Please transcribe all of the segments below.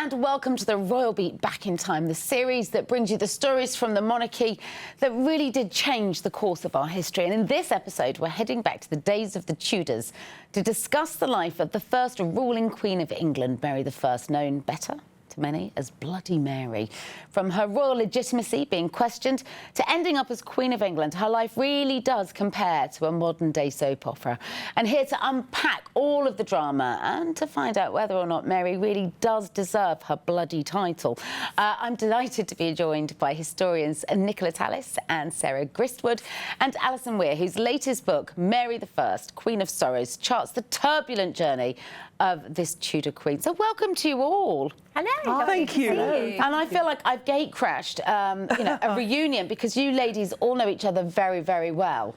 and welcome to the Royal Beat Back in Time, the series that brings you the stories from the monarchy that really did change the course of our history. And in this episode, we're heading back to the days of the Tudors to discuss the life of the first ruling Queen of England, Mary I, known better to many as Bloody Mary. From her royal legitimacy being questioned to ending up as Queen of England, her life really does compare to a modern-day soap opera. And here to unpack all of the drama and to find out whether or not Mary really does deserve her bloody title, I'm delighted to be joined by historians Nicola Tallis and Sarah Gristwood, and Allison Wear, whose latest book, Mary I, Queen of Sorrows, charts the turbulent journey of this Tudor queen. So welcome to you all. Hello. Oh, thank you. And I feel like I've gate crashed, a reunion, because you ladies all know each other very, very well.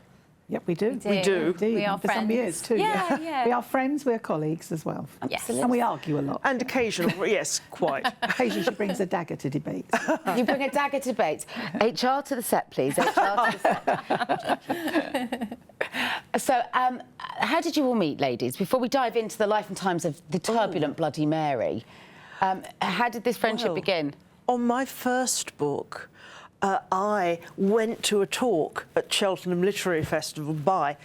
Yep, we do. We do. Indeed. We are for friends. some years too. Yeah. We are friends. We're colleagues as well. Yes. And we argue a lot. And occasionally, yes, quite. Occasionally, she brings a dagger to debate. You bring a dagger to debate. HR to the set, please. HR to the set. So, how did you all meet, ladies? Before we dive into the life and times of the turbulent Bloody Mary, how did this friendship begin? On my first book, I went to a talk at Cheltenham Literary Festival by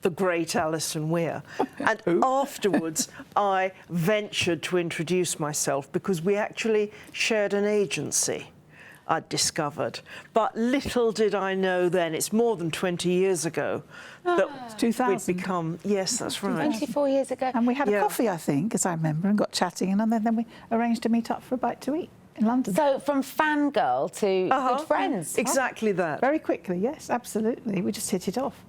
the great Allison Wear. And afterwards, I ventured to introduce myself because we actually shared an agency, I'd discovered. But little did I know then, it's more than 20 years ago, that 2000. we'd become, yes, that's right. 24 years ago. And we had a Yeah. coffee, I think, as I remember, and got chatting, and then we arranged to meet up for a bite to eat in London. So, from fangirl to good friends. Exactly that. Very quickly, yes, absolutely. We just hit it off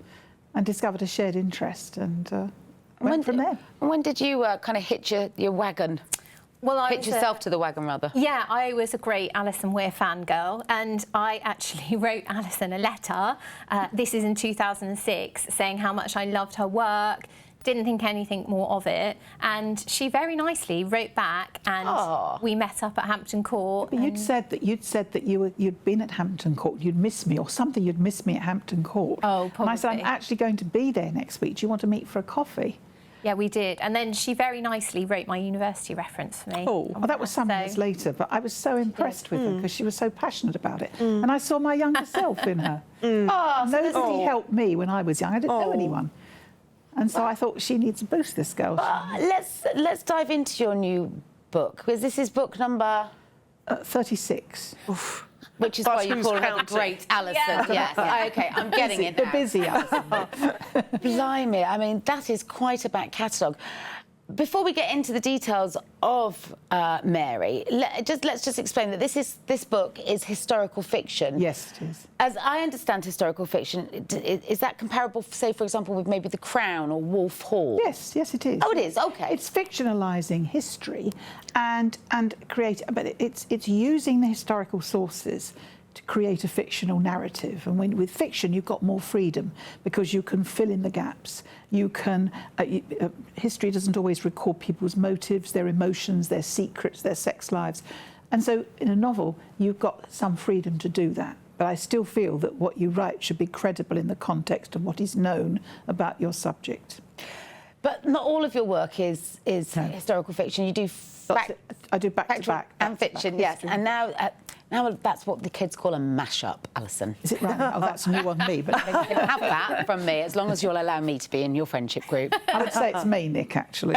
and discovered a shared interest and went from there. When did you kind of hitch your wagon? Well, Hitch yourself to the wagon, rather. Yeah, I was a great Alison Wear fangirl, and I actually wrote Alison a letter. This is in 2006, saying how much I loved her work. Didn't think anything more of it, and she very nicely wrote back, and we met up at Hampton Court. But you'd said that you'd been at Hampton Court, you'd missed me, or something. You'd missed me at Hampton Court. Oh, And I said, I'm probably. actually going to be there next week. Do you want to meet for a coffee? Yeah, we did, and then she very nicely wrote my university reference for me. Oh, well, that was some years later, but I was so impressed with her because she was so passionate about it. And I saw my younger self in her. Nobody helped me when I was young. I didn't know anyone. And so I thought, she needs a boost, this girl. Let's dive into your new book, because this is book number 36. Oof. which is But why you who's call her the counting? great Alison. Yes. Okay, I'm getting it The now. busy Alison. Blimey, I mean, that is quite a back catalogue. Before we get into the details of Mary, let's just explain that this book is historical fiction. Yes, it is. As I understand historical fiction, is that comparable, say, for example, with maybe The Crown or Wolf Hall? Yes, it is. Oh, it is. Okay. It's fictionalising history and but it's using the historical sources to create a fictional narrative. And with fiction, you've got more freedom because you can fill in the gaps. You can history doesn't always record people's motives, their emotions, their secrets, their sex lives. And so in a novel, you've got some freedom to do that. But I still feel that what you write should be credible in the context of what is known about your subject. But not all of your work is historical fiction. You do I do back-to-back. And fiction, yes. history. And now that's what the kids call a mash-up, Alison. Is it right? Oh, that's new on me, but You can have that from me, as long as you'll allow me to be in your friendship group. I would say it's me, Nick, actually.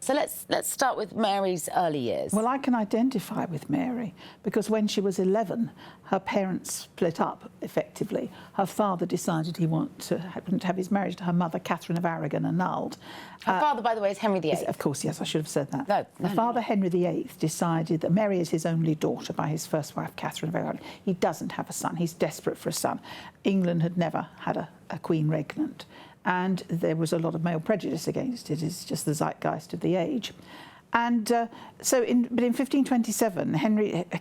So let's start with Mary's early years. Well, I can identify with Mary because when she was 11, her parents split up, effectively. Her father decided he wanted to have his marriage to her mother, Catherine of Aragon, annulled. Her father, by the way, is Henry VIII. Of course, yes, I should have said that. No, Her father, Henry VIII, decided that Mary is his only daughter by his first wife, Catherine of Aragon. He doesn't have a son. He's desperate for a son. England had never had a queen regnant. And there was a lot of male prejudice against it. It's just the zeitgeist of the age. And but in 1527,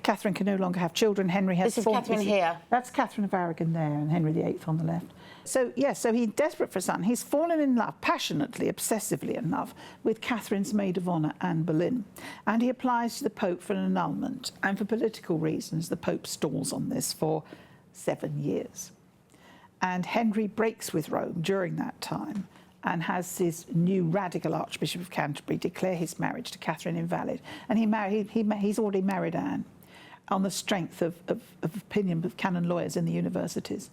Catherine can no longer have children. Henry has This is Catherine here. That's Catherine of Aragon there, and Henry VIII on the left. So, yes, so he's desperate for a son. He's fallen in love, passionately, obsessively in love, with Catherine's maid of honour, Anne Boleyn. And he applies to the Pope for an annulment. And for political reasons, the Pope stalls on this for 7 years. And Henry breaks with Rome during that time and has his new radical Archbishop of Canterbury declare his marriage to Catherine invalid. And he's already married Anne on the strength of opinion of canon lawyers in the universities.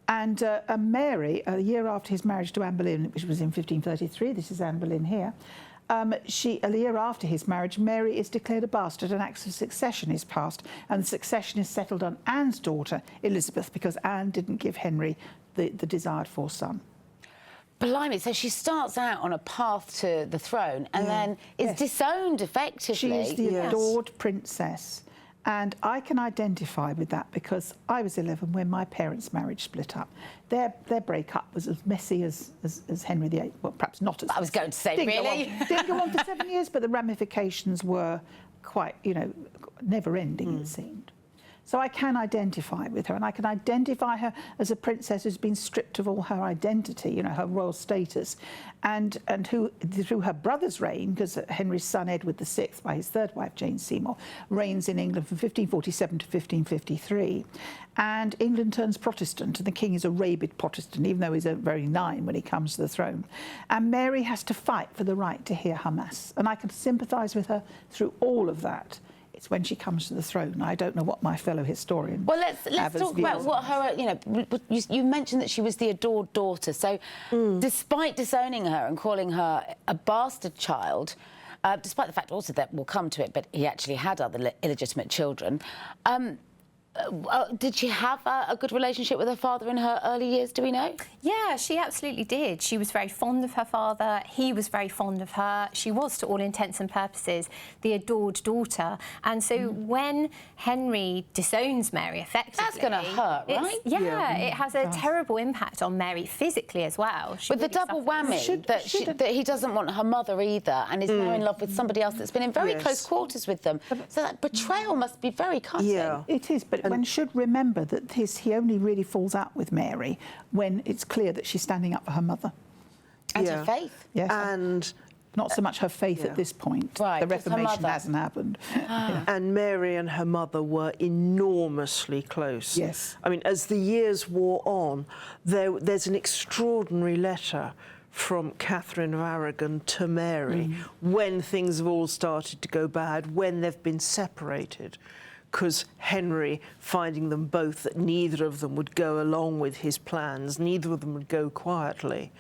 And Mary, a year after his marriage to Anne Boleyn, which was in 1533, this is Anne Boleyn here, a year after his marriage, Mary is declared a bastard, an act of succession is passed, and the succession is settled on Anne's daughter, Elizabeth, because Anne didn't give Henry the desired for son. Blimey, so she starts out on a path to the throne and then is disowned effectively. She is the adored princess. And I can identify with that because I was 11 when my parents' marriage split up. Their breakup was as messy as Henry VIII. Well, perhaps not as. I was going to say, Didn't go on for 7 years, but the ramifications were quite, never-ending. It seemed. So I can identify with her, and I can identify her as a princess who's been stripped of all her identity, her royal status, and who, through her brother's reign, because Henry's son Edward VI, by his third wife Jane Seymour, reigns in England from 1547 to 1553, and England turns Protestant, and the king is a rabid Protestant, even though he's very 9 when he comes to the throne. And Mary has to fight for the right to hear her mass, and I can sympathise with her through all of that. It's when she comes to the throne. I don't know what my fellow historian. Well, let's talk about what her. You mentioned that she was the adored daughter. So, despite disowning her and calling her a bastard child, despite the fact also that we'll come to it, but he actually had other illegitimate children. Did she have a good relationship with her father in her early years, do we know? Yeah, she absolutely did. She was very fond of her father. He was very fond of her. She was, to all intents and purposes, the adored daughter. And so when Henry disowns Mary effectively... That's going to hurt, right? Yeah, it has a terrible impact on Mary physically as well. With the double whammy that he doesn't want her mother either and is now in love with somebody else that's been in very close quarters with them. So that betrayal must be very cutting. Yeah, it is, but one should remember that he only really falls out with Mary when it's clear that she's standing up for her mother. And her faith. Yes. And not so much her faith at this point. Right, the Reformation hasn't happened. And Mary and her mother were enormously close. Yes. I mean, as the years wore on, there's an extraordinary letter from Catherine of Aragon to Mary when things have all started to go bad, when they've been separated. Because Henry, finding them both that neither of them would go along with his plans, neither of them would go quietly,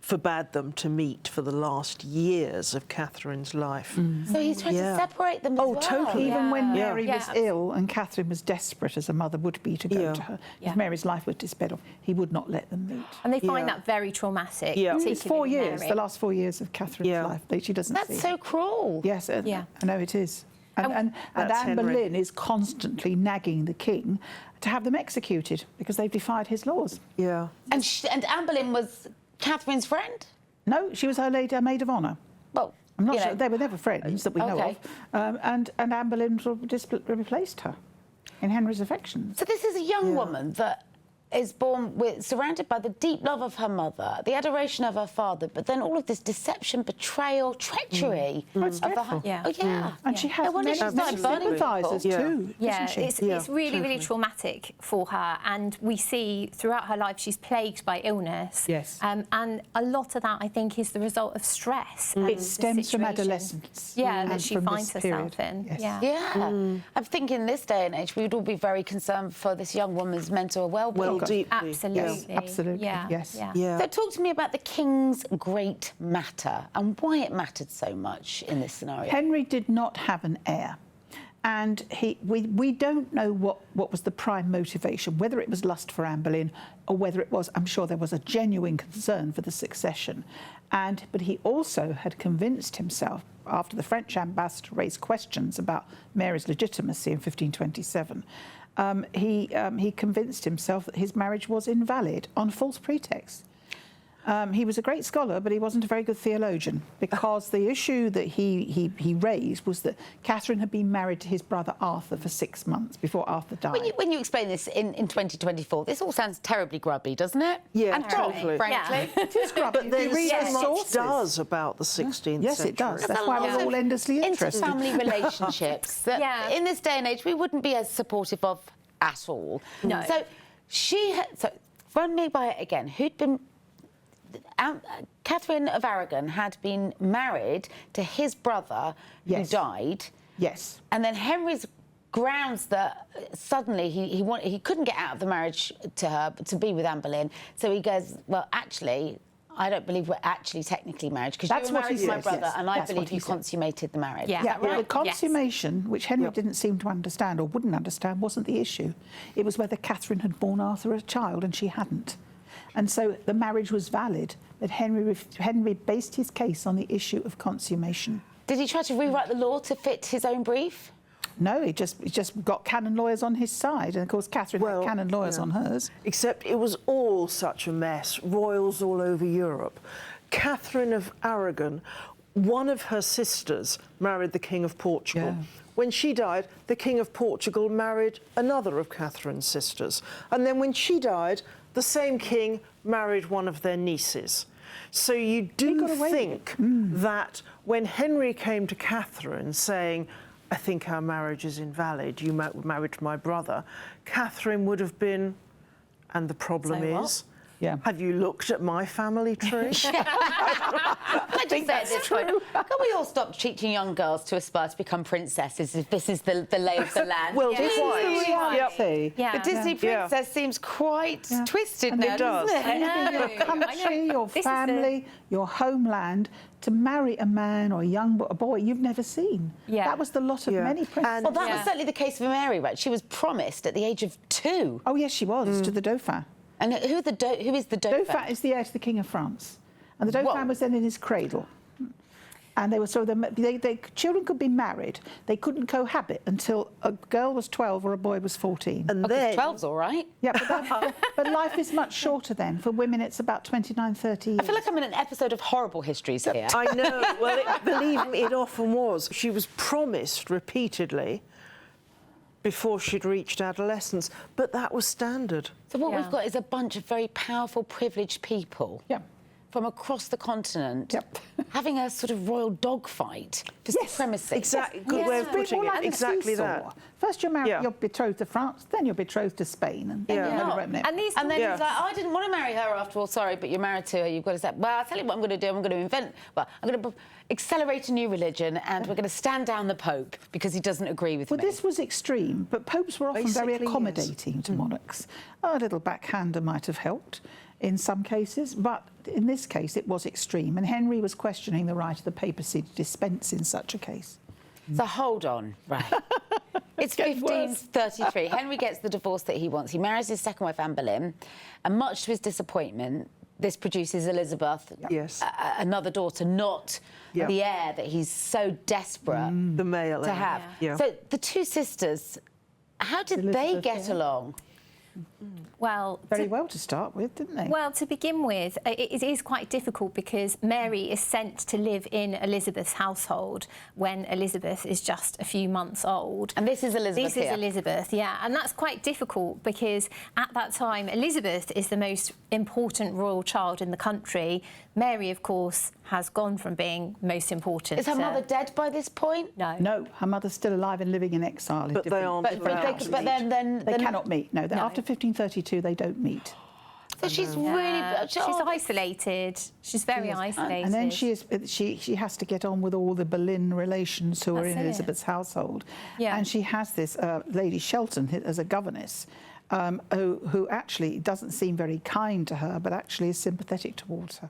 forbade them to meet for the last years of Catherine's life. So he's trying to separate them as well. Totally. Even when Mary was ill and Catherine was desperate, as a mother would be, to go to her, if Mary's life was despaired of, he would not let them meet. And they find that very traumatic. It's 4 years, the last 4 years of Catherine's life. She doesn't see. That's so cruel. Yes, I know it is. And Anne Boleyn is constantly nagging the king to have them executed because they've defied his laws. Yeah. And Anne Boleyn was Catherine's friend? No, she was her maid of honour. Well, I'm not sure. They were never friends that we know of. And Anne Boleyn sort of replaced her in Henry's affections. So this is a young woman that is surrounded by the deep love of her mother, the adoration of her father, but then all of this deception, betrayal, treachery. It's dreadful. And she has many sympathisers too, isn't she? It's really, really traumatic for her. And we see throughout her life she's plagued by illness. Yes. And a lot of that, I think, is the result of stress. It stems from adolescence. That she finds herself in. I'm thinking in this day and age, we would all be very concerned for this young woman's mental well-being. Deeply. Absolutely. Absolutely. Yes. So talk to me about the king's great matter and why it mattered so much in this scenario. Henry did not have an heir. And we don't know what was the prime motivation, whether it was lust for Anne Boleyn or whether it was, I'm sure there was a genuine concern for the succession. But he also had convinced himself, after the French ambassador raised questions about Mary's legitimacy in 1527, he convinced himself that his marriage was invalid on false pretext. He was a great scholar, but he wasn't a very good theologian, because the issue that he raised was that Catherine had been married to his brother Arthur for 6 months before Arthur died. When you explain this in 2024, this all sounds terribly grubby, doesn't it? Yeah, and totally. Frankly. It is grubby. But there's so much sources. Does about the 16th century. Yes, it does. That's why we're all endlessly interested. Inter-family relationships that in this day and age we wouldn't be as supportive of at all. No. So run me by it again. Who'd been Catherine of Aragon had been married to his brother who died. Yes. And then Henry's grounds that suddenly he couldn't get out of the marriage to her, to be with Anne Boleyn. So he goes, well, actually, I don't believe we're actually technically married because you were married to my brother, and I believe you consummated the marriage. Yeah, Is that right? The consummation, which Henry didn't seem to understand or wouldn't understand, wasn't the issue. It was whether Catherine had borne Arthur a child, and she hadn't. And so the marriage was valid, but Henry based his case on the issue of consummation. Did he try to rewrite the law to fit his own brief? No, he just got canon lawyers on his side, and of course Catherine had canon lawyers on hers. Except it was all such a mess, royals all over Europe. Catherine of Aragon, one of her sisters married the King of Portugal. Yeah. When she died, the King of Portugal married another of Catherine's sisters. And then when she died, the same king married one of their nieces. So you do think that when Henry came to Catherine saying, I think our marriage is invalid, you were married to my brother, Catherine would have been, and the problem is, have you looked at my family tree? I think that's true. Can we all stop teaching young girls to aspire to become princesses if this is the lay of the land? Well, The Disney princess seems quite twisted now, doesn't it? And your country, your family, your homeland, to marry a man or a boy you've never seen. That was the lot of many princesses. Well, that was certainly the case for Mary, right? She was promised at the age of 2. Oh, yes, she was, to the Dauphin. And who is the Dauphin? Dauphin is the heir to the King of France. And the Dauphin was then in his cradle. And they were children could be married. They couldn't cohabit until a girl was 12 or a boy was 14. And then 12's all right. Yeah, but life is much shorter then. For women, it's about 29, 30 years. I feel like I'm in an episode of Horrible Histories here. I know. Well, believe me, it often was. She was promised repeatedly before she'd reached adolescence, but that was standard. So what we've got is a bunch of very powerful, privileged people from across the continent having a sort of royal dogfight for supremacy. Exactly. Good way of putting it. Exactly that. First you're married, you're betrothed to France, then you're betrothed to Spain, and then And then he's like, oh, I didn't want to marry her after all. Sorry, but you're married to her. You've got to say, well, I'll tell you what I'm going to do. I'm going to invent. Well, I'm going to accelerate a new religion, and we're going to stand down the Pope because he doesn't agree with me. Well, this was extreme, but popes were often very accommodating to monarchs. A little backhander might have helped in some cases, but in this case it was extreme, and Henry was questioning the right of the papacy to dispense in such a case. So hold on, right. It's 1533. Henry gets the divorce that he wants. He marries his second wife, Anne Boleyn, and much to his disappointment, this produces Elizabeth, another daughter, not the heir that he's so desperate the male to have. So the two sisters, how did they get along? Well, very well to start with, didn't they? Well, to begin with, it is quite difficult because Mary is sent to live in Elizabeth's household when Elizabeth is just a few months old. And this is Elizabeth This is Elizabeth, and that's quite difficult because at that time Elizabeth is the most important royal child in the country. Mary, of course, has gone from being most important. Is her mother dead by this point? No. No, her mother's still alive and living in exile. But they aren't. But then they cannot meet. No, after 1532 they don't meet. So she's really... She's isolated. She's very isolated. And then she has to get on with all the Boleyn relations who are in Elizabeth's household. And she has this Lady Shelton as a governess who actually doesn't seem very kind to her, but actually is sympathetic towards her,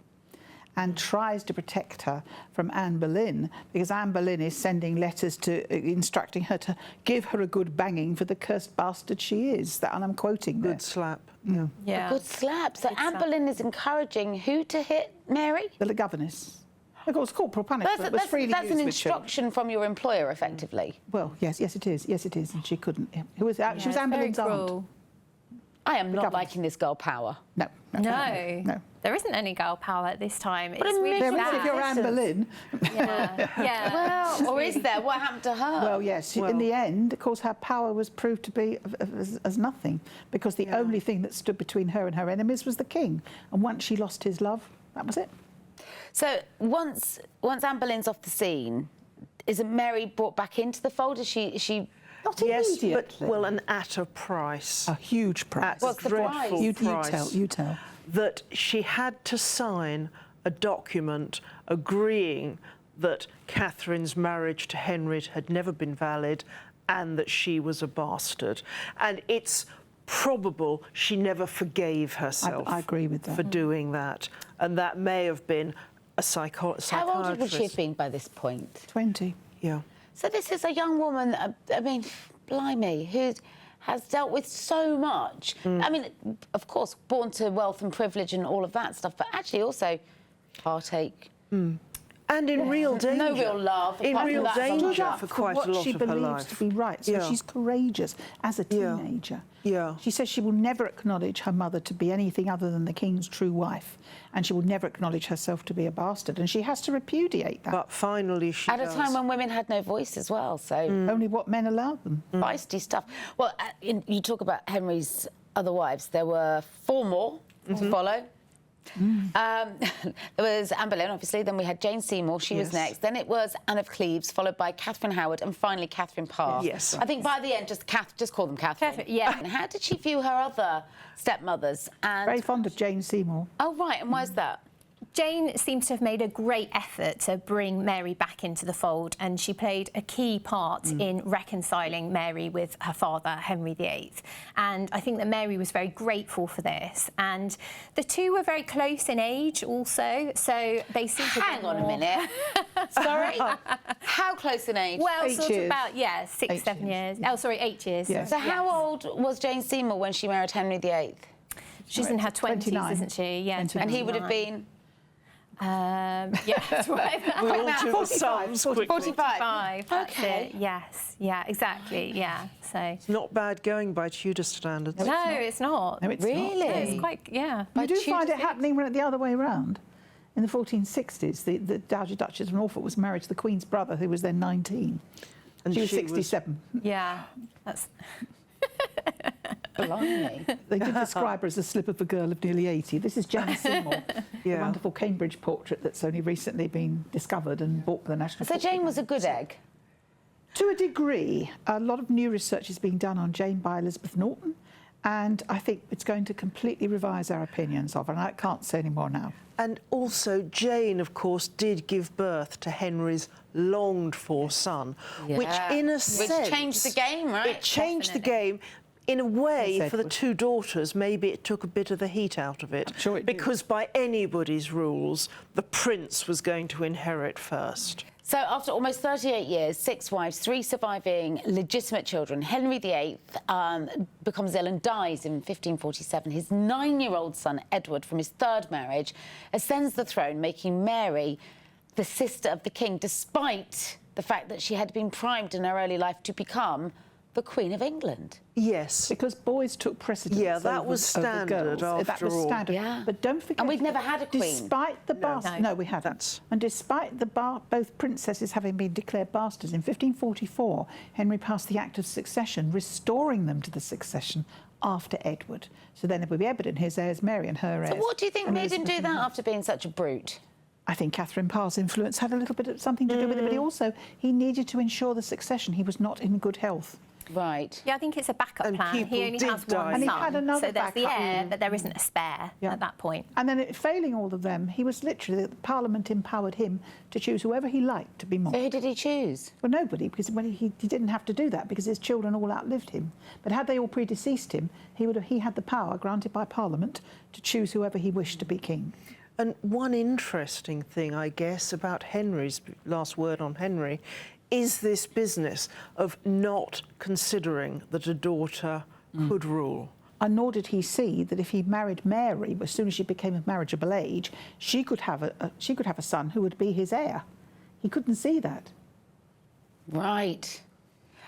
and tries to protect her from Anne Boleyn, because Anne Boleyn is sending letters instructing her to give her a good banging for the cursed bastard she is. And I'm quoting there. Good slap. A good slap. So Anne Boleyn is encouraging who to hit Mary? The governess. Of course, corporal punishment was freely that's used an with children. instruction from your employer, effectively. Well, yes, it is. Yes, it is. And she couldn't. She was Anne Boleyn's aunt. I am not liking this girl power. No. There isn't any girl power at this time. But it's really there is if you're Anne Boleyn. Well, or is there? What happened to her? Well, yes. In the end, of course, her power was proved to be as nothing, because the only thing that stood between her and her enemies was the king. And once she lost his love, that was it. So once Anne Boleyn's off the scene, isn't Mary brought back into the fold? Is she not immediately? But and at a price. A huge price. What's the price? You tell. that she had to sign a document agreeing that Catherine's marriage to Henry had never been valid and that she was a bastard. And it's probable she never forgave herself. I agree with that. For doing that. And that may have been a psychiatrist. How old would she have been by this point? 20. Yeah. So this is a young woman, I mean, blimey, who has dealt with so much. I mean, of course, born to wealth and privilege and all of that stuff, but actually also heartache. And in real danger. No real love. In apart real from that danger sometimes. for quite a lot what she of her believes life. to be right. So Yeah. she's courageous as a Yeah. teenager. Yeah. She says she will never acknowledge her mother to be anything other than the king's true wife, and she will never acknowledge herself to be a bastard, and she has to repudiate that. But finally she At a time when women had no voice as well, so Only what men allowed them. feisty stuff. Well, you talk about Henry's other wives. There were 4 more to follow. There was Anne Boleyn, obviously. Then we had Jane Seymour. She was Yes. next. Then it was Anne of Cleves, followed by Catherine Howard, and finally Catherine Parr. Yes. I think by the end, just call them Catherine. Catherine, yeah. And how did she view her other stepmothers? And Very fond of Jane Seymour. oh right, and why is that? Jane seems to have made a great effort to bring Mary back into the fold, and she played a key part in reconciling Mary with her father, Henry VIII. And I think that Mary was very grateful for this. And the two were very close in age also, so they seem to Hang on a minute. Sorry, how close in age? Well, 8 sort years. of about, yeah, 6, 8 7 years. years. Oh, sorry, 8 years. Yeah. So how old was Jane Seymour when she married Henry VIII? She's in her 20s, 29. isn't she? Yeah, 29. And he would have been yeah, that's right. We all do the sums quickly. 45. 45. That's Okay. it. Yes. Yeah. Exactly. Yeah. So. Not bad going by Tudor standards. No, it's not. No, it's Really? not. It's quite. Yeah. You do Tudor find it things. happening the other way around. In the 1460s, the Dowager Duchess of Norfolk was married to the Queen's brother, who was then 19. And She was she was- 67. Yeah. That's. Blimey. They did describe her as a slip of a girl of nearly 80. This is Jane Seymour, the Yeah. wonderful Cambridge portrait that's only recently been discovered and bought for the National So Portrait Jane was a Gallery. good egg. To a degree, a lot of new research is being done on Jane by Elizabeth Norton, and I think it's going to completely revise our opinions of her, and I can't say any more now. And also, Jane, of course, did give birth to Henry's longed-for son, which, Yeah. in a Which sense... changed the game, right? It changed the Definitely. game. In a way, Yes, for the Edward. 2 daughters, maybe it took a bit of the heat out of it. I'm sure it did. Because by anybody's rules, the prince was going to inherit first. So after almost 38 years, 6 wives, 3 surviving legitimate children, Henry VIII becomes ill and dies in 1547. His 9-year-old son, Edward, from his 3rd marriage, ascends the throne, making Mary the sister of the king, despite the fact that she had been primed in her early life to become the Queen of England. Yes. Because boys took precedence. Yeah, that over- was over standard girls. That after was all. standard. Yeah. But don't forget, And we'd never had a queen. Despite the bastards, No. no, we haven't. That's- And despite the both princesses having been declared bastards in 1544, Henry passed the Act of Succession, restoring them to the succession after Edward. So then there would be Edward and his heirs, Mary and her heirs. So what do you think and made him Elizabeth do and that her. after being such a brute? I think Catherine Parr's influence had a little bit of something to do with it, but he needed to ensure the succession. He was not in good health. Right. Yeah, I think it's a backup And plan. He people only did has die. one And he son, had another so there's the backup. heir, but there isn't a spare Yeah. at that point. And then, failing all of them, he was literally, the Parliament empowered him to choose whoever he liked to be monarch. So who did he choose? Well, nobody, because when he didn't have to do that because his children all outlived him. But had they all predeceased him, he had the power granted by Parliament to choose whoever he wished to be king. And one interesting thing, I guess, about Henry's last word on Henry is this business of not considering that a daughter could rule. And nor did he see that if he married Mary, as soon as she became of marriageable age, she could have a son who would be his heir. He couldn't see that. Right.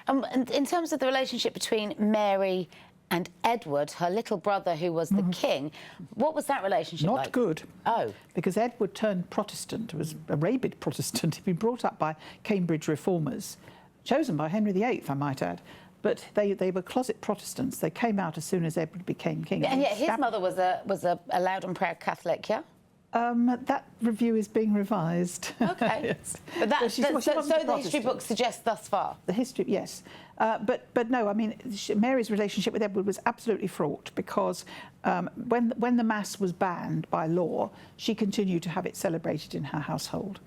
And in terms of the relationship between Mary and Edward, her little brother who was the king, what was that relationship Not like? good. Oh. Because Edward turned Protestant, was a rabid Protestant. He'd been brought up by Cambridge reformers, chosen by Henry VIII, I might add. But they were closet Protestants. They came out as soon as Edward became king. And yet his mother was a loud and proud Catholic, yeah? That review is being revised. Okay. Yes. But that, So she's- well, she so wasn't a the history Protestant. books suggest thus far. The history, yes. But no, I mean, Mary's relationship with Edward was absolutely fraught because when the Mass was banned by law, she continued to have it celebrated in her household.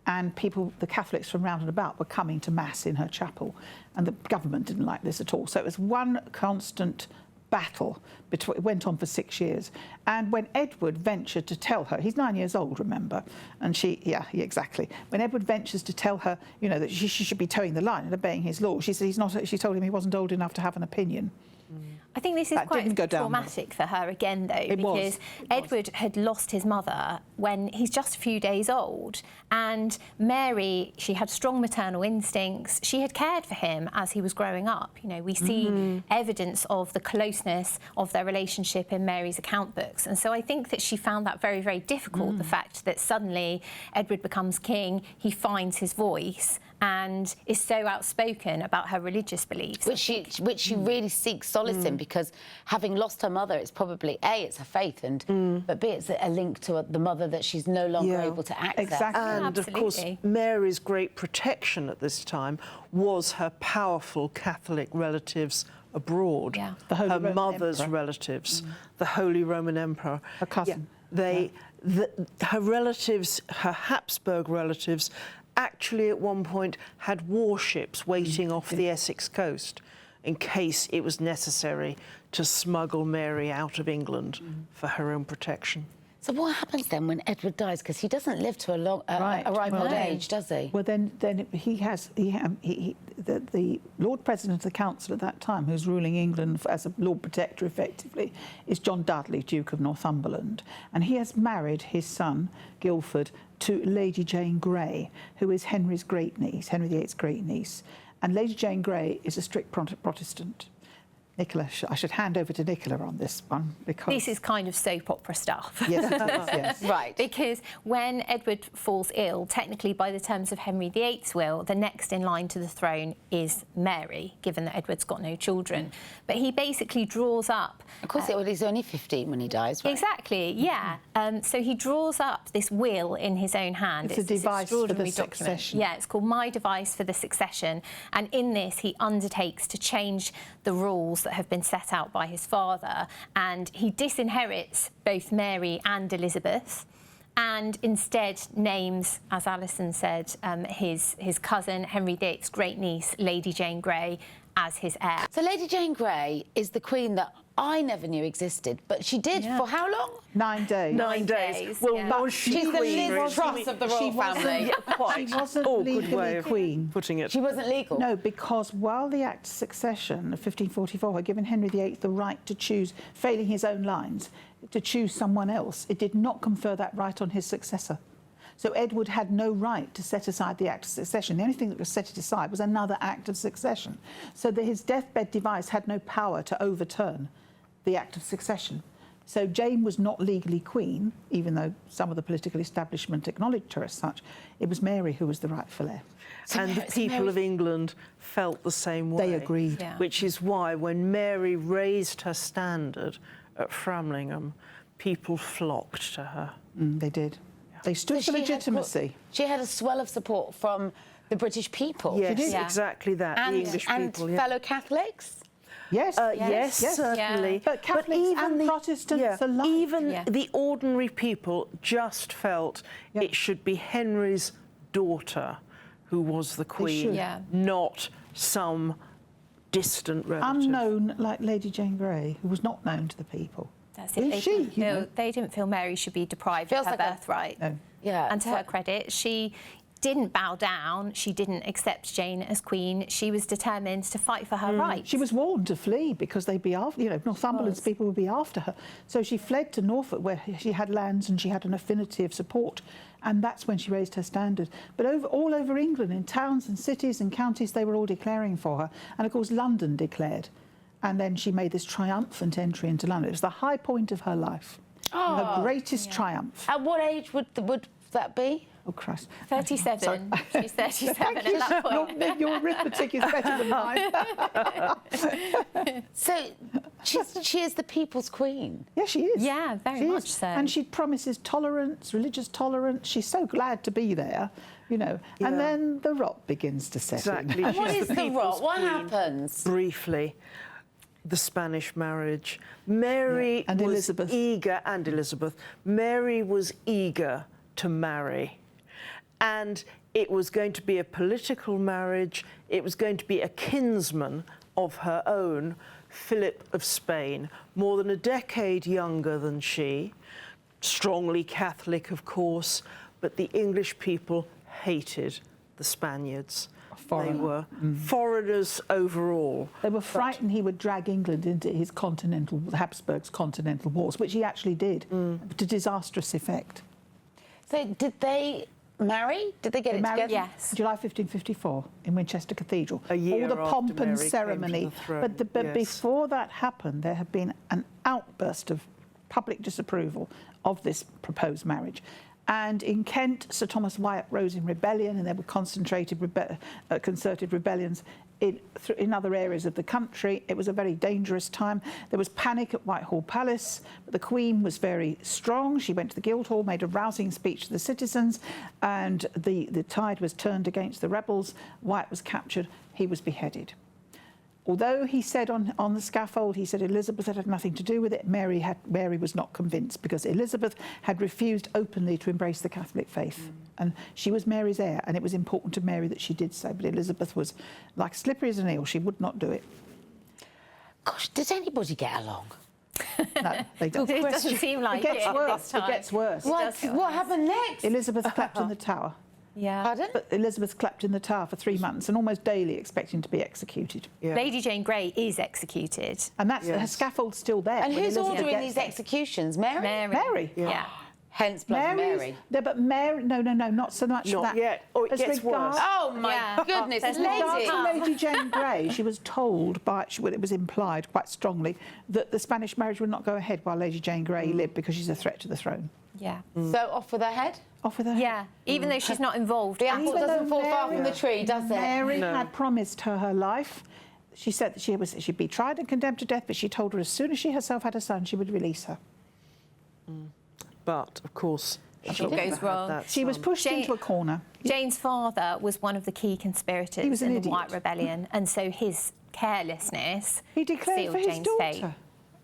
And people, the Catholics from round and about, were coming to Mass in her chapel. And the government didn't like this at all. So it was one constant battle. It went on for 6 years. And when Edward ventured to tell her, he's 9 years old, remember, and exactly. When Edward ventures to tell her, you know, that she should be towing the line and obeying his law, she said she told him he wasn't old enough to have an opinion. I think this is That didn't go quite down traumatic for her again, though, It was. because Edward had lost his mother when he's just a few days old. And Mary, she had strong maternal instincts. She had cared for him as he was growing up. You know, we see evidence of the closeness of their relationship in Mary's account books. And so I think that she found that very, very difficult, the fact that suddenly Edward becomes king, he finds his voice and is so outspoken about her religious beliefs. Which she really seeks solace in, because having lost her mother, it's probably A, it's her faith, and but B, it's a link to the mother that she's no longer able to access. Exactly. And of course, Absolutely. Mary's great protection at this time was her powerful Catholic relatives abroad. Yeah. The Holy her Roman mother's Emperor. relatives, the Holy Roman Emperor. Her cousin. Her relatives, her Habsburg relatives, actually at one point had warships waiting off the Essex coast in case it was necessary to smuggle Mary out of England for her own protection. So what happens then when Edward dies? Because he doesn't live to a ripe old age, does he? Well, then the Lord President of the Council at that time, who's ruling England as a Lord Protector effectively, is John Dudley, Duke of Northumberland, and he has married his son Guildford to Lady Jane Grey, who is Henry's great niece, Henry VIII's great niece, and Lady Jane Grey is a strict Protestant. Nicola, I should hand over to Nicola on this one because This is kind of soap opera stuff. yes, it is, yes. Right. Because when Edward falls ill, technically by the terms of Henry VIII's will, the next in line to the throne is Mary, given that Edward's got no children. But he basically draws up... Of course, he's only 15 when he dies, right? Exactly, yeah. So he draws up this will in his own hand. It's a this device for the extraordinary document. succession. Yeah, it's called My Device for the Succession. And in this, he undertakes to change the rules that have been set out by his father, and he disinherits both Mary and Elizabeth, and instead names, as Alison said, his cousin, Henry VIII's great niece, Lady Jane Grey, as his heir. So Lady Jane Grey is the queen that I never knew existed, but she did for how long? 9 days. 9 days. Well, yeah. was she She's the queen? Liz Truss of the royal family. Quite. She wasn't Good legally way of queen. putting it. She wasn't legal. No, because while the Act of Succession of 1544 had given Henry VIII the right to choose, failing his own lines, to choose someone else, it did not confer that right on his successor. So Edward had no right to set aside the Act of Succession. The only thing that was set it aside was another Act of Succession. So that his deathbed device had no power to overturn the Act of Succession. So Jane was not legally queen, even though some of the political establishment acknowledged her as such. It was Mary who was the rightful heir. And the people of England felt the same way. They agreed. Yeah. Which is why when Mary raised her standard at Framlingham, people flocked to her. They did. They stood So for she had legitimacy. She had a swell of support from the British people. Yes, did. Yeah. exactly that. And, the English and people. Yeah. fellow Catholics. Yes. Yes, certainly. Yeah. But Catholics and Protestants alike. Even Yeah. the ordinary people just felt it should be Henry's daughter who was the queen, should. Yeah. not some distant relative. Unknown, like Lady Jane Grey, who was not known to the people. That's it. Is They she, didn't you feel- know? They didn't feel Mary should be deprived Feels of her like a- birthright. No. Yeah. And to her credit, she didn't bow down. She didn't accept Jane as queen. She was determined to fight for her rights. She was warned to flee because they'd be after, Northumberland's people would be after her. So she fled to Norfolk, where she had lands and she had an affinity of support. And that's when she raised her standard. But all over England, in towns and cities and counties, they were all declaring for her. And of course, London declared. And then she made this triumphant entry into London. It was the high point of her life. Her greatest triumph. At what age would that be? Oh, Christ. 37. She's 37 at that point. Your arithmetic is better than mine. So She is the people's queen. Yeah, she is. Yeah, very She much is. so. And she promises tolerance, religious tolerance. She's so glad to be there, you know. Yeah. And then the rot begins to set Exactly. in. And what She's is the people's rot? What queen. happens? Briefly, the Spanish marriage. Mary And was Elizabeth. eager, and Elizabeth. Mary was eager to marry. And it was going to be a political marriage. It was going to be a kinsman of her own, Philip of Spain, more than a decade younger than she, strongly Catholic, of course, but the English people hated the Spaniards. They were foreigners overall. They were frightened he would drag England into his Habsburg's continental wars, which he actually did, to disastrous effect. So did they marry? Did they get They it married together? Yes. July 1554 in Winchester Cathedral. A year All the after pomp and Mary came to ceremony. the throne, But yes. before that happened, there had been an outburst of public disapproval of this proposed marriage. And in Kent, Sir Thomas Wyatt rose in rebellion, and there were concentrated concerted rebellions in other areas of the country. It was a very dangerous time. There was panic at Whitehall Palace, but the Queen was very strong. She went to the Guildhall, made a rousing speech to the citizens, and the tide was turned against the rebels. Wyatt was captured. He was beheaded. Although he said on the scaffold, he said Elizabeth had nothing to do with it, Mary was not convinced, because Elizabeth had refused openly to embrace the Catholic faith. And she was Mary's heir, and it was important to Mary that she did so. But Elizabeth was like slippery as an eel. She would not do it. Gosh, does anybody get along? No, they don't. It doesn't seem like It gets at worse. this time. It gets worse. What happened next? Elizabeth clapped in the tower. Yeah. Pardon? But Elizabeth clapped in the tower for 3 months and almost daily expecting to be executed. Yeah. Lady Jane Grey is executed. And that's her Yes. scaffold's still there. And when who's Elizabeth ordering gets these there. executions? Mary? Mary. Yeah. Hence bloody Mary's- Mary. No, but Mary, no, not so much Not that. yet. Oh, it As gets regards- worse. Oh my Yeah. goodness, There's As regards lady. to Lady Jane Grey, she was told by, well, it was implied quite strongly, that the Spanish marriage would not go ahead while Lady Jane Grey lived, because she's a threat to the throne. Yeah. So off with her head? Off with her. Yeah. Even though she's not involved. The at apple all. Even doesn't though fall far from the Mary- tree, does it? Mary No. had promised her life. She said that she'd be tried and condemned to death, but she told her as soon as she herself had a son, she would release her. But, of course, Nothing she goes never had wrong. that She was son. pushed Jane- into a corner. Jane's father was one of the key conspirators He was an in the idiot. White Rebellion, and so his carelessness He declared sealed for his Jane's daughter. fate.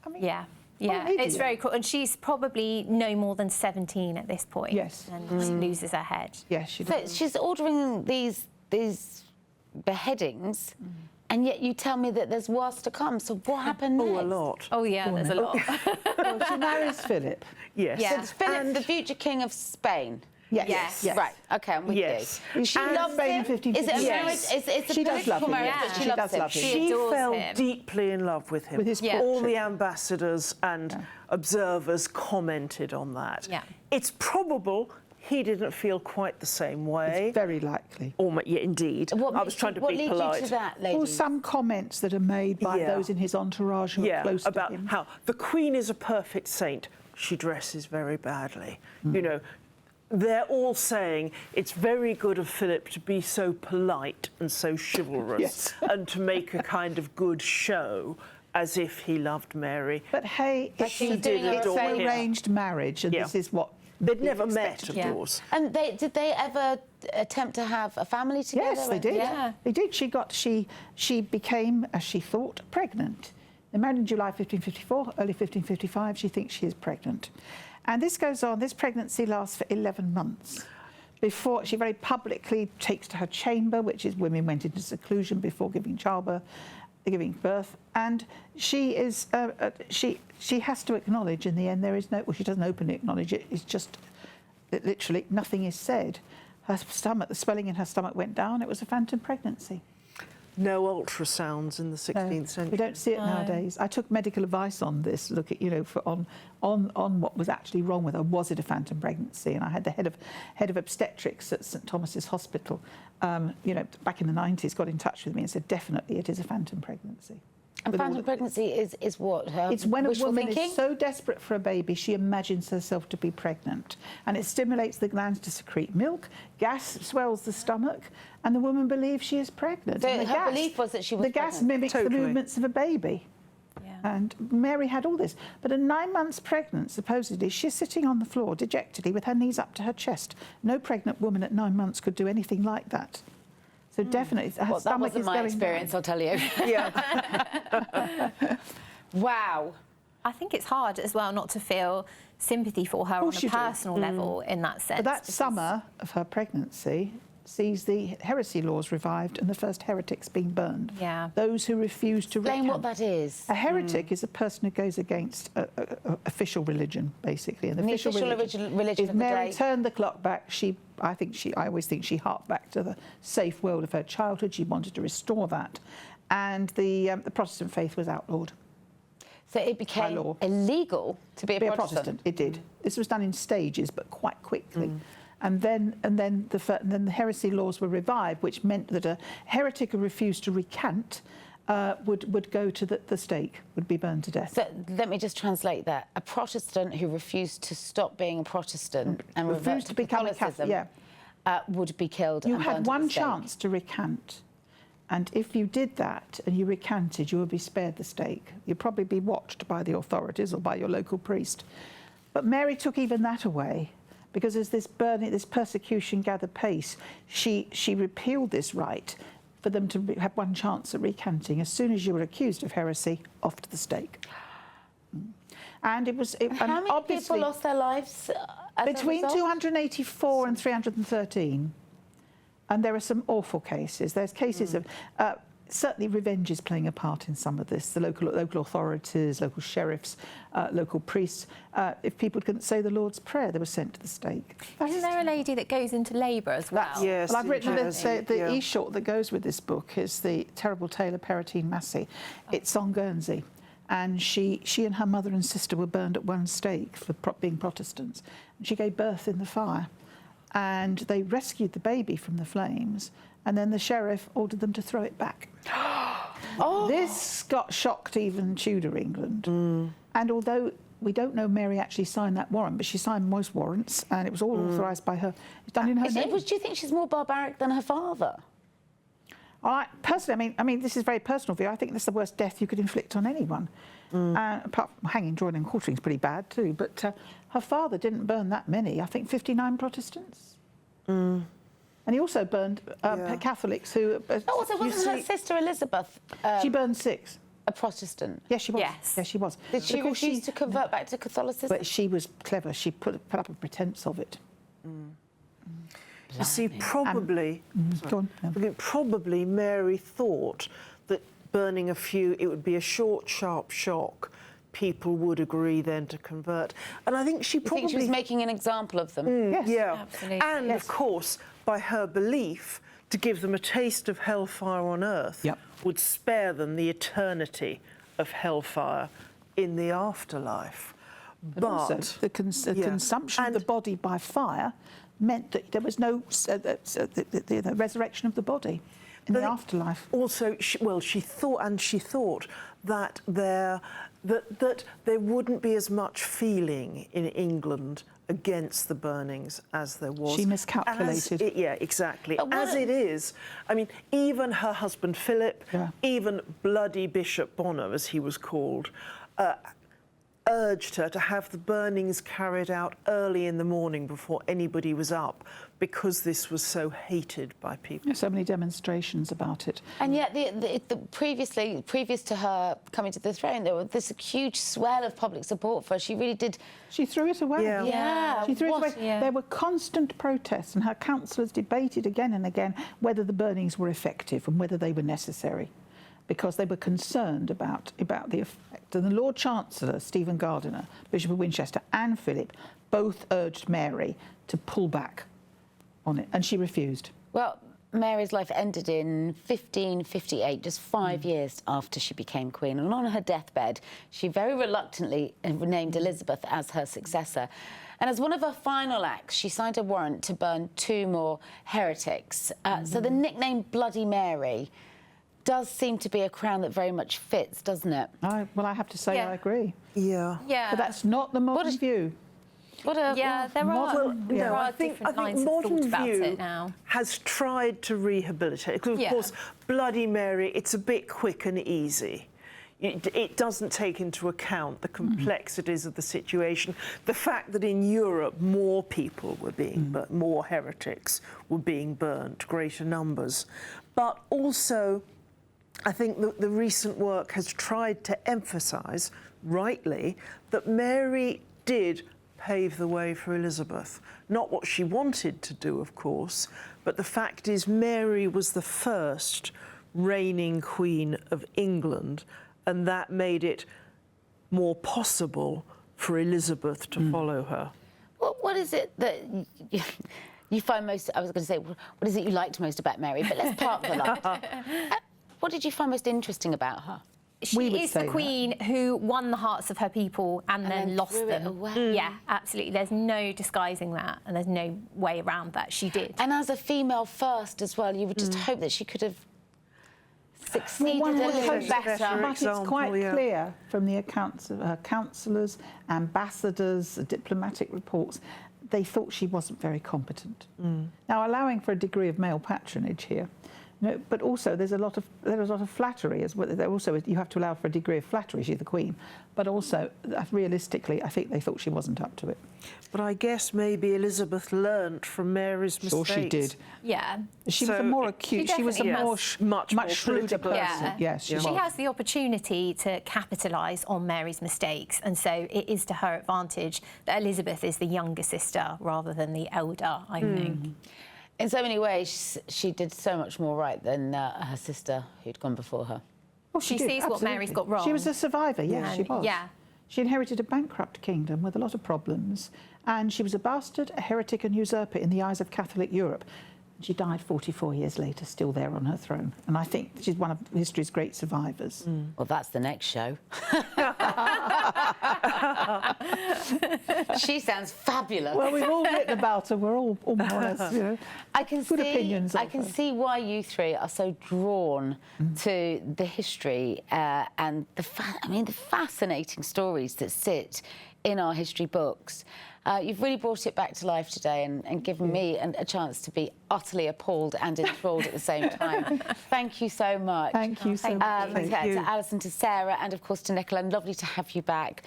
I mean, Yeah, an yeah, idiot. it's very cool. And she's probably no more than 17 at this point. Yes. And she loses her head. yes, she So did. she's ordering these beheadings, and yet you tell me that there's worse to come. So what happened next? Oh, a lot. Oh, yeah, there's a lot. Well, she marries Philip. Yes. Yeah. So it's Philip, the future king of Spain. Yes. Yes. Right. Okay, I'm with Yes. you. She And loves Spain in Is it a 1556. marriage? It's a She does love political him, marriage, yeah. but she She loves does him. love him. She adores fell him. deeply in love with him. With his Yeah. All portrait. the ambassadors and observers commented on that. Yeah. It's probable he didn't feel quite the same way. It's very likely. Yeah, indeed. What I was trying to what be leads polite. you to that, lady? Or some comments that are made by Yeah. those in his entourage who are close about to him. how the Queen is a perfect saint. She dresses very badly. You know, they're all saying it's very good of Philip to be so polite and so chivalrous Yes. and to make a kind of good show as if he loved Mary. But hey, But it's she's a- doing her it's a an favour. arranged marriage, and Yeah. this is what They'd we never expect. met, of Yeah. course. And did they ever attempt to have a family together? Yes, they did. Yeah. They did. She became, as she thought, pregnant. They married in July 1554, early 1555. She thinks she is pregnant. And this goes on, this pregnancy lasts for 11 months. Before she very publicly takes to her chamber, which is women went into seclusion before giving birth, and she is she has to acknowledge in the end there is no, well, she doesn't openly acknowledge it, it's just that literally nothing is said. Her stomach, the swelling in her stomach went down. It was a phantom pregnancy. No ultrasounds in the 16th century. We don't see it nowadays. I took medical advice on this, look at, on what was actually wrong with her. Was it a phantom pregnancy? And I had the head of obstetrics at St Thomas's Hospital, back in the 90s, got in touch with me and said, definitely it is a phantom pregnancy. And With all phantom the- pregnancy is what? Her It's when a wishful woman thinking? is so desperate for a baby, she imagines herself to be pregnant. And it stimulates the glands to secrete milk, gas swells the stomach, and the woman believes she is pregnant. So And the her belief was that she was The gas pregnant. mimics the Totally. movements of a baby. Yeah. And Mary had all this. But at 9 months pregnant, supposedly, she's sitting on the floor dejectedly with her knees up to her chest. No pregnant woman at 9 months could do anything like that. So definitely, her Well, that stomach wasn't is my going experience, down. I'll tell you. Yeah. Wow. I think it's hard as well not to feel sympathy for her on course a you do. personal level in that sense. But that because- summer of her pregnancy sees the heresy laws revived and the first heretics being burned. Yeah. Those who refuse to Explain recant. what that is. A heretic is a person who goes against a official religion, basically. And The official religion is of the Mary day. turned the clock back. I always think she harked back to the safe world of her childhood. She wanted to restore that, and the Protestant faith was outlawed. So it became law. illegal to be a Protestant. It did. This was done in stages, but quite quickly. And then the heresy laws were revived, which meant that a heretic who refused to recant would go to the stake, would be burned to death. So let me just translate that. A Protestant who refused to stop being a Protestant and revert refused to to become a Catholic. Catholicism would be killed You and had burned at one the stake. chance to recant. And if you did that and you recanted, you would be spared the stake. You'd probably be watched by the authorities or by your local priest. But Mary took even that away, because as this persecution gathered pace, she repealed this right for them to have one chance at recanting. As soon as you were accused of heresy, off to the stake. And it was... How many people lost their lives as a between result? 284 and 313. And there are some awful cases. There's cases of... certainly revenge is playing a part in some of this. The local authorities, local sheriffs, local priests. If people couldn't say the Lord's Prayer, they were sent to the stake. Isn't there a lady that goes into labour as well? Yes, Well, I've in written Jersey, the yeah. e-short that goes with this book is the terrible tale of Peritine Massie. It's on Guernsey. And she and her mother and sister were burned at one stake for being Protestants. And she gave birth in the fire. And they rescued the baby from the flames, and then the sheriff ordered them to throw it back. This shocked even Tudor England. And although we don't know Mary actually signed that warrant, but she signed most warrants, and it was all authorised by her. It's done in her name. Do you think she's more barbaric than her father? Personally, I mean, this is very personal view. I think this is the worst death you could inflict on anyone. Apart from hanging, drawing and quartering is pretty bad too. But her father didn't burn that many. I think 59 Protestants. And he also burned Catholics who... Also, wasn't her sister Elizabeth she burned 6. a Protestant? Yes, she was. Yes. Yes, she was. Did she Because refuse to convert back to Catholicism? But she was clever. She put up a pretence of it. You see, probably... Go on. No. I think probably Mary thought that burning a few, it would be a short, sharp shock. People would agree then to convert. And I think she You probably... think she was making an example of them? Yes. Yeah. Absolutely. And, of course, by her belief, to give them a taste of hellfire on earth Yep. would spare them the eternity of hellfire in the afterlife. But also, the consumption of the body by fire meant that there was no the resurrection of the body in the afterlife. Also, she thought that there wouldn't be as much feeling in England against the burnings as there was. She miscalculated. Yeah, exactly. But As it is, I mean, even her husband Philip, even bloody Bishop Bonner, as he was called, urged her to have the burnings carried out early in the morning before anybody was up, because this was so hated by people. There's so many demonstrations about it. And yet, previous to her coming to the throne, there was this huge swell of public support for her. She really did. She threw it away. Yeah. Yeah. She threw it what- away. Yeah. There were constant protests, and her councillors debated again and again whether the burnings were effective and whether they were necessary, because they were concerned about the effect. And the Lord Chancellor, Stephen Gardiner, Bishop of Winchester, and Philip both urged Mary to pull back on it, and she refused. Well, Mary's life ended in 1558, just 5 years after she became queen. And on her deathbed, she very reluctantly named Elizabeth as her successor. And as one of her final acts, she signed a warrant to burn 2 more heretics. So the nickname Bloody Mary does seem to be a crown that very much fits, doesn't it? I have to say Yeah. I agree. Yeah. Yeah. But that's not the modern view. What a there are, there are I think different lines of modern thought about view it now. has tried to rehabilitate. Because, of Yeah. course, Bloody Mary, it's a bit quick and easy. It doesn't take into account the complexities of the situation, the fact that in Europe more people were being burnt, more heretics were being burnt, greater numbers. But also, I think the recent work has tried to emphasise, rightly, that Mary did pave the way for Elizabeth. Not what she wanted to do, of course, but the fact is Mary was the first reigning Queen of England, and that made it more possible for Elizabeth to follow her. What is it that you find most... I was going to say, what is it you liked most about Mary? But let's park the light. What did you find most interesting about her? She is the queen who won the hearts of her people and then lost threw it them. away. Yeah, absolutely. There's no disguising that, and there's no way around that. She did. And as a female first as well, you would just hope that she could have succeeded a little better. But it's quite clear from the accounts of her councillors, ambassadors, diplomatic reports, they thought she wasn't very competent. Now, allowing for a degree of male patronage here, but also there was a lot of flattery as well. Also, you have to allow for a degree of flattery. She's the queen, but also realistically, I think they thought she wasn't up to it. But I guess maybe Elizabeth learnt from Mary's mistakes. Sure, she did. Yeah. She was a more acute. She was a much shrewder person. Yeah. Yes, she was. She has the opportunity to capitalise on Mary's mistakes, and so it is to her advantage that Elizabeth is the younger sister rather than the elder, I think. In so many ways, she did so much more right than her sister who'd gone before her. Well, She did, sees what Mary's got wrong. She was a survivor, yes, And- she was. yeah. She inherited a bankrupt kingdom with a lot of problems, and she was a bastard, a heretic and usurper in the eyes of Catholic Europe. She died 44 years later, still there on her throne. And I think she's one of history's great survivors. Well, that's the next show. She sounds fabulous. Well, we've all written about her. We're all more or less, I can good opinions I of can her. see why you three are so drawn to the history and the fascinating stories that sit in our history books. You've really brought it back to life today and given me a chance to be utterly appalled and enthralled at the same time. Thank you so much. Thank you so much. Thank to you. Alison, to Sarah, and of course to Nicola. Lovely to have you back.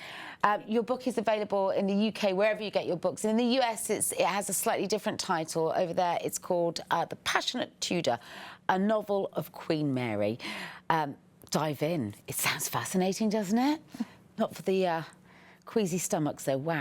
Your book is available in the UK, wherever you get your books. In the US, it has a slightly different title. Over there, it's called The Passionate Tudor, a novel of Queen Mary. Dive in. It sounds fascinating, doesn't it? Not for the queasy stomachs, though. Wow.